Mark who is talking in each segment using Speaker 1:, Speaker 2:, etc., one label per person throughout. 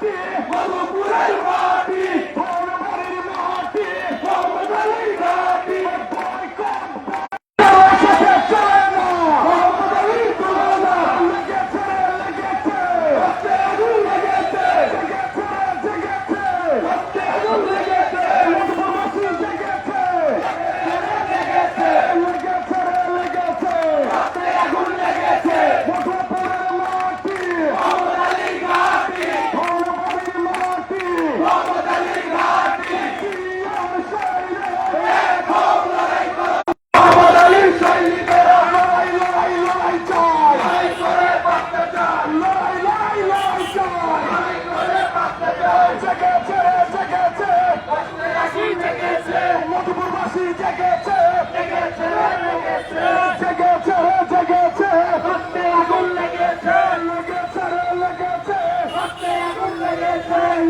Speaker 1: মাটি মধুপুরের মাটি ধনবাড়ির মাটি মোহাম্মদ আলীর ঘাটি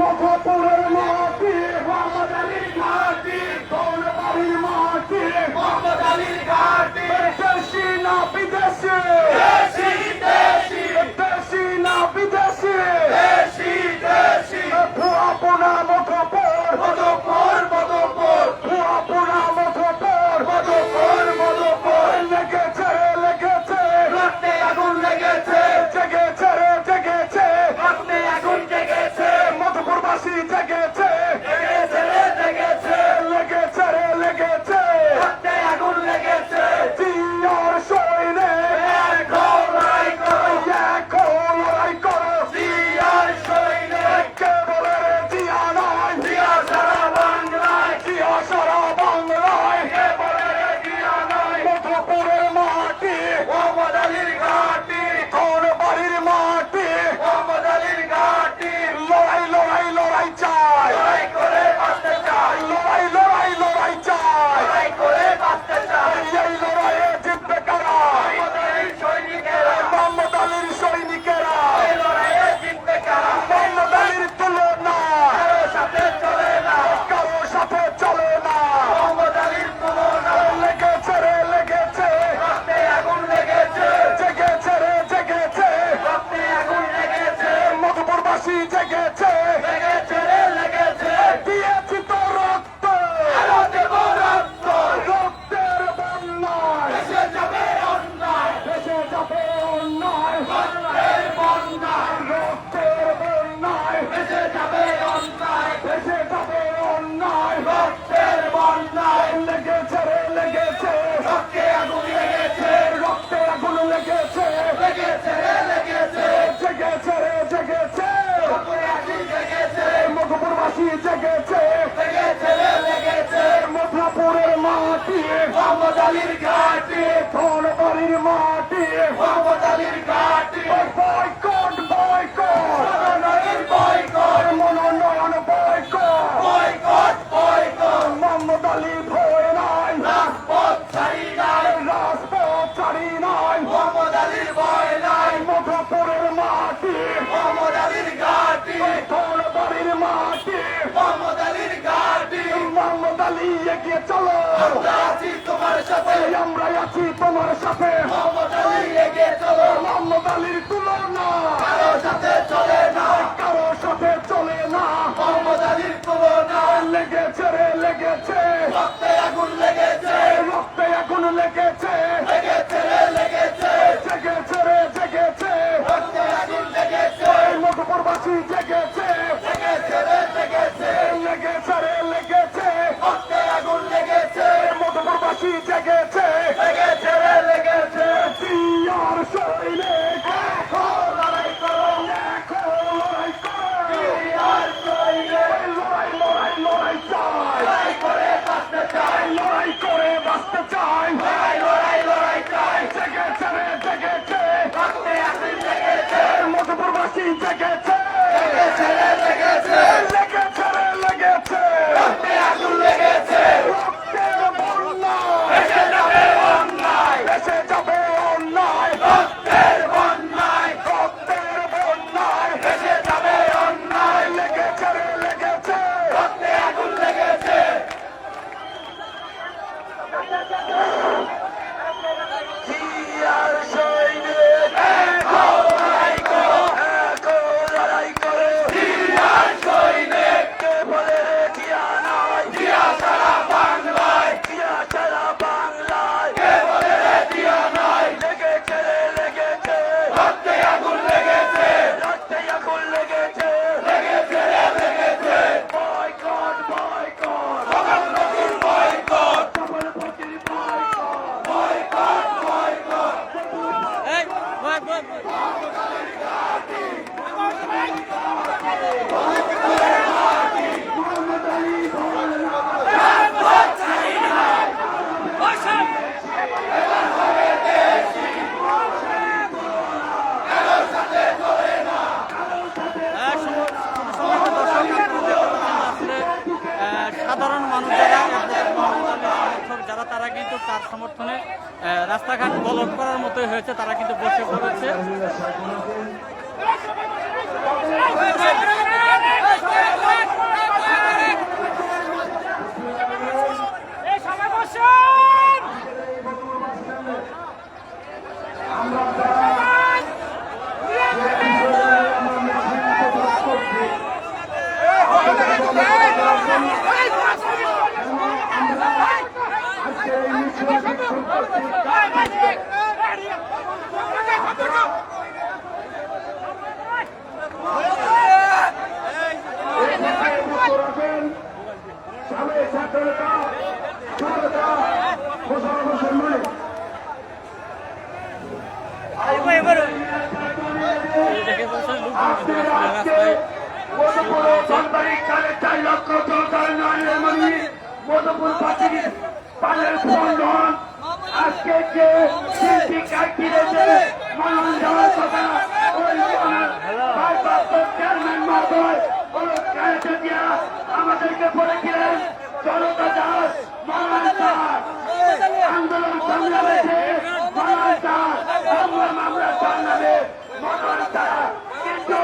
Speaker 1: মধুপুরের মাটি মোহাম্মদ আলীর ঘাটি ধনবাড়ির মাটি মোহাম্মদ আলীর ঘাটি দেশি না বিদেশি দেশি দেশি দেশি না বিদেশি দেশি দেশি ভুয়াপুরা মধুপুর মধুপুর মধুপুর ভুয়াপুরা মধুপুর মধুপুর মধুপুর লেগেছে লেগেছে রক্তে আগুন লেগেছে জেগেছে রে জেগেছে রক্তে আগুন জেগেছে মধুপুরবাসী জেগেছে জেগেছে রে জেগেছে লেগেছে রে লেগেছে রক্তে আগুন লেগেছে জিয়ার সৈনিক এখন লড়াই করো এখন লড়াই করো জিয়ার সৈনিক কে বলে রে জিয়া নয় জিয়া সারা বাংলায় জিয়া সারা বাংলায় কে বলে রে জিয়া নয় মধুপুরের মাটি মোহাম্মদ আলীর ঘাটি ধনবাড়ির মাটি মোহাম্মদ আলীর ঘাটি লড়াই লড়াই লড়াই চাই লড়াই করে বাঁচতে চাই লড়াই লড়াই লড়াই চাই লড়াই করে বাঁচতে চাই এই লড়াইয়ে জিতবে কারা মোহাম্মদ আলীর সৈনিকেরা মোহাম্মদ আলীর সৈনিকেরা এই লড়াইয়ে জিতবে কারা মোহাম্মদ আলীর তুলনা কারো সাথে চলে না কারো সাথে চলে না মোহাম্মদ আলীর তুলনা লেগেছে রে লেগেছে রক্তে আগুন লেগেছে জেগেছে রে জেগেছে রক্তে আগুন লেগেছে মধুপুরবাসী জেগেছে লেগেছে রে লেগেছে দিয়েছি তো রক্ত আরো দেব রক্ত রক্তের বন্যায় ভেসে যাবে অন্যায় ভেসে যাবে অন্যায় রক্তের বন্যায় রক্তের বন্যায় ভেসে যাবে অন্যায় ভেসে যাবে অন্যায় রক্তের বন্যায় লেগেছে রে লেগেছে রক্তে আগুন লেগেছে রক্তে আগুন লেগেছে লেগেছে রে লেগেছে জেগেছে রে জেগেছে মধুপুরবাসী জেগেছে লেগেছে রে লেগেছে মধুপুরের মাটি মোহাম্মদ আলীর ঘাটি ধনবাড়ির মাটি মোহাম্মদ আলীর ঘাটি বয়কট বয়কট মনোনয়ন বয়কট মনোনয়ন boycott boycott boycott Mohammad Ali ভয় নাই রাজপথ ছাড়ি নাই রাজপথ ছাড়ি নাই মোহাম্মদ আলীর ভয় নাই মধুপুরের মাটি মোহাম্মদ আলীর ঘাটি ধনবাড়ির মাটি মোহাম্মদ আলীর ঘাটি মোহাম্মদ আলী এগিয়ে চলো আমরা আছি তোমার সাথে আমরা আছি তোমার সাথে মোহাম্মদ আলী এগিয়ে চলো মোহাম্মদ আলীর তুলনা কারো সাথে চলে না কারো সাথে চলে না মোহাম্মদ আলীর তুলনা লেগেছে রে লেগেছে রক্তে আগুন লেগেছে রক্তে আগুন লেগেছে লেগেছে রে লেগেছে জেগেছে রে জেগেছে রক্তে আগুন লেগেছে মধুপুরবাসী জেগেছে লেগেছে রে জেগেছে লেগেছে রে লেগেছে রক্তে আগুন লেগেছে মধুপুরবাসী জেগেছে লেগেছে রে লেগেছে জিয়ার সৈনিক এখন লড়াই করো এখন লড়াই করো জিয়ার সৈনিক লড়াই লড়াই লড়াই চাই লড়াই করে বাঁচতে চাই লড়াই করে বাঁচতে চাই লড়াই লড়াই লড়াই চাই জেগেছে রে জেগেছে রক্তে আগুন লেগেছে মধুপুরবাসী জেগেছে লেগেছে
Speaker 2: রাস্তাঘাট ব্লক করার মতোই হয়েছে, তারা কিন্তু বসে পড়েছে।
Speaker 1: মধুপুর পানের বন্ধন আজকে যে শিল্পী কাটিয়েছে মনন যাওয়ার কথা ওই ভারপ্রাপ্ত চেয়ারম্যান মহোদয় দিয়া আমাদেরকে বলেছিলেন জনতা দাস মনন দাস আন্দোলন সংগ্রামে মনন দাস সংগ্রাম আমরা সংগ্রামে মনন দাস, কিন্তু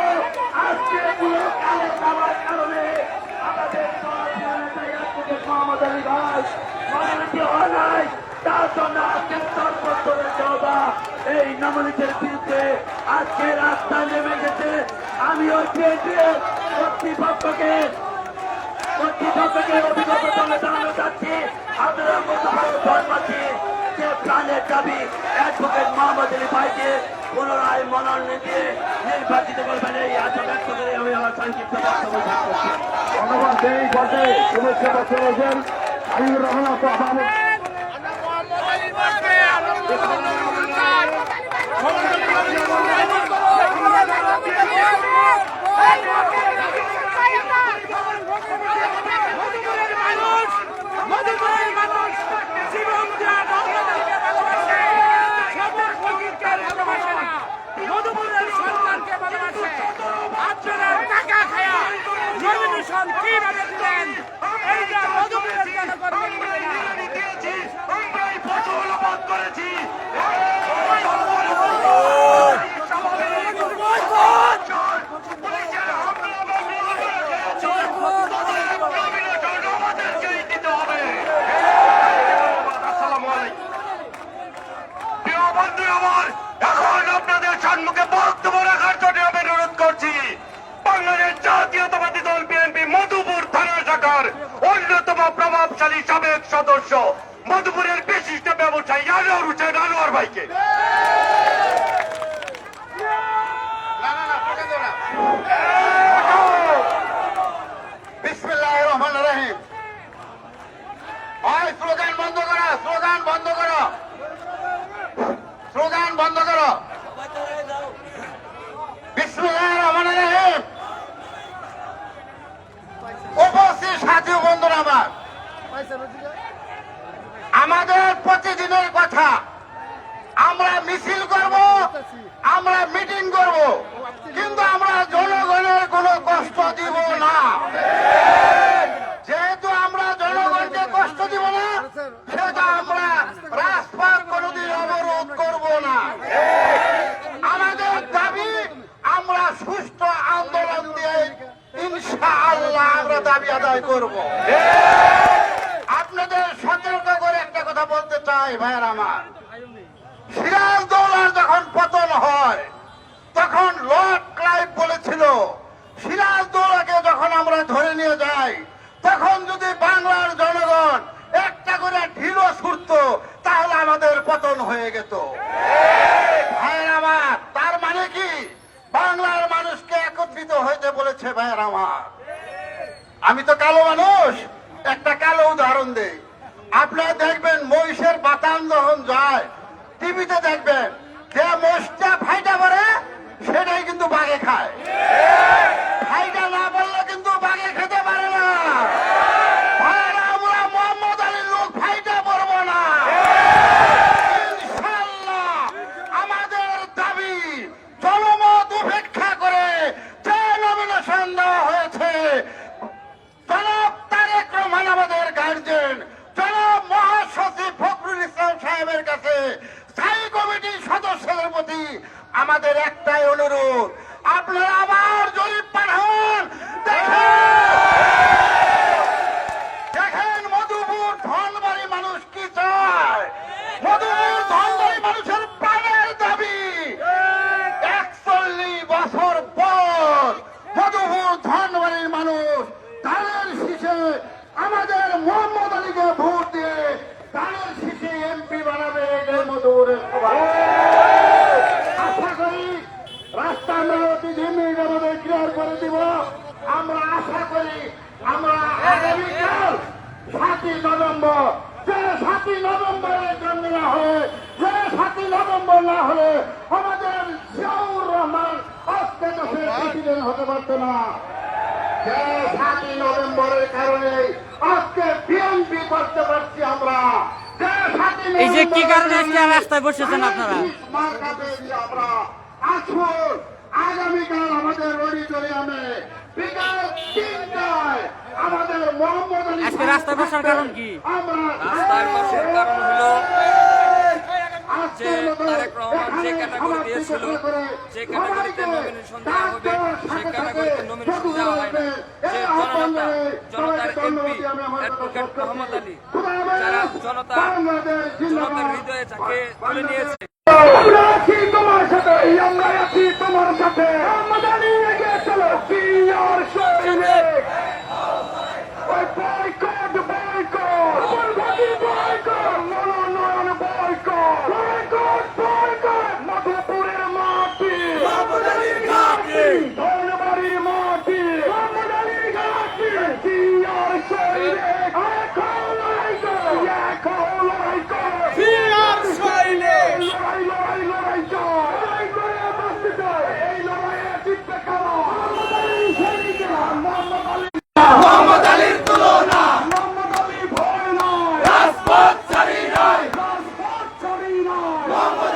Speaker 1: আজকে পুরো কালে খাওয়ার কারণে আমাদের মোহাম্মদ আলী দাস মনোনীত হওয়া নাই। তার জন্য আজকে এই নমনীতের বিরুদ্ধে আজকে রাস্তায় নেমে গেছে। আমি ওই কর্তৃপক্ষকে অভিযোগ তুলে জানানো চাচ্ছি, আপনারা ধর্মাচ্ছি যে প্রাণের দাবি অ্যাডভোকেট মোহাম্মদ আলী ভাইকে পুনরায় মনোনয়ন দিয়ে নির্বাচিত করবেন, এই আশা ব্যক্ত করে আমি আমার সংক্ষিপ্ত বক্তব্য শেষ করছি। ধন্যবাদ। এই পর্যায়ে শুভেচ্ছা বক্তব্য রয়েছেন হাবিবুর রহমান অন্যতম প্রভাবশালী সাবেক সদস্য মধুপুরের বিশিষ্ট ব্যবসায়ী আনোয়ার হোসেন আনোয়ার ভাইকে বিসমিল্লাহির রহমানির রহিম। ভাই স্লোগান বন্ধ করো, স্লোগান বন্ধ করো, স্লোগান বন্ধ করো। বিসমিল্লাহির রহমানির রহিম। উপস্থিত সাথী বন্ধুরা, আমাদের প্রতিদিনের কথা, আমরা মিছিল করব, আমরা মিটিং করব, কিন্তু আমরা জনগণের কোনো কষ্ট দিব না। যেহেতু আমরা জনগণকে কষ্ট দিব না, সেটা আমরা রাজপথ কোনোদিন অবরোধ করব না। আমাদের দাবি আমরা সুষ্ঠু আন্দোলন দিয়ে ইনশাআল্লাহ আমরা দাবি আদায় করব। আপনাদের সতর্ক করে একটা কথা বলতে চাই ভাইয়ের আমার, সিরাজদৌলার যখন পতন হয় তখন লর্ড ক্লাইভ বলেছিল সিরাজদৌলাকে যখন আমরা ধরে নিয়ে যাই তখন যদি বাংলার জনগণ একটা করে ঢিলো ছুটত তাহলে আমাদের পতন হয়ে যেত। ভাইয়ের আমার, তার মানে কি বাংলার মানুষকে একত্রিত হইতে বলেছে ভাইয়ের আমার। আমি তো কালো মানুষ, একটা কালো উদাহরণ দেই। আপনারা দেখবেন মহিষের বাতান যখন যায় টিভিতে দেখবেন, যে মোষটা ফাইটা পড়ে সেটাই কিন্তু বাঘে খায়, ফাইটা না বললে কিন্তু বাঘে খেতে পারে না। আমরা মোহাম্মদ আলীর লোক ফাইটা পড়বো না ইনশাআল্লাহ। আমাদের দাবি জনমত উপেক্ষা করে যে নমিনেশন দেওয়া হয়েছে, জনাব তারেক রহমান আমাদের গার্জেন, জনাব মহাসচিব ফখরুল ইসলাম সাহেবের কাছে করে দিব। আমরা আশা করি আমরা আগামীকাল 7ই নভেম্বর, যে 7ই নভেম্বরের জন্ম না হলে, যে 7ই নভেম্বর না হলে আমাদের জিয়াউর রহমান আজকে দেশের প্রেসিডেন্ট হতে পারত না। যে 7ই নভেম্বরের কারণে আজকে বিএনপি করতে পারছি আমরা। যে 7ই
Speaker 2: এই যে কি কারণে আজকে রাস্তায় বসেছেন আপনারা?
Speaker 1: মার্কা পেয়েছি আমরা। আসুন আগামীকাল আমাদের অডিটোরিয়ামে বিকাল 3টায় আমাদের মোহাম্মদ আলী
Speaker 2: আজকে রাস্তায় বসার কারণ কি?
Speaker 1: আমরা
Speaker 3: রাস্তায় বসার কারণ হলো যে
Speaker 1: আজকের মতো
Speaker 3: তারেক রহমান যে
Speaker 1: এখানে
Speaker 3: ক্যাটাগরি দিয়েছিল, যে ক্যাটাগরিতে নমিনেশন দেওয়া হবে, সেই ক্যাটাগরিতে নমিনেশন দেওয়া হয় না। যে জনতার এমপি অ্যাডভোকেট মোহাম্মদ আলী, যারা জনতার হৃদয়ে যাকে তুলে নিয়েছে,
Speaker 1: আমরা আছি তোমার সাথে, আমরা আছি তোমার সাথে। মোহাম্মদ আলী এগিয়ে চলো, পিয়ার সৈনিক। ওই বয়কট, বয়কট, বলভাগি বয়কট, মনোনয়ন বয়কট, বয়কট, বয়কট। মধুপুরের মাটি, মোহাম্মদ আলীর ঘাটি, ধনবাড়ির মাটি, মোহাম্মদ আলীর ঘাটি। পিয়ার সৈনিক, এখন লড়াই করো, এখন লড়াই করো। পিয়ার সৈনিক, লড়াই, লড়াই, লড়াই কর, লড়াই করে বাঁচতে চাই। এই লড়াইয়ে জিতবে কারা? মোহাম্মদ আলী সৈনিকেরা, মোহাম্মদ আলী, মোহাম্মদ আলীর তুলনা, মোহাম্মদ আলী ভয় নয়, রাজপথ ছাড়ি নয়, রাজপথ ছাড়ি নয়, মোহাম্মদ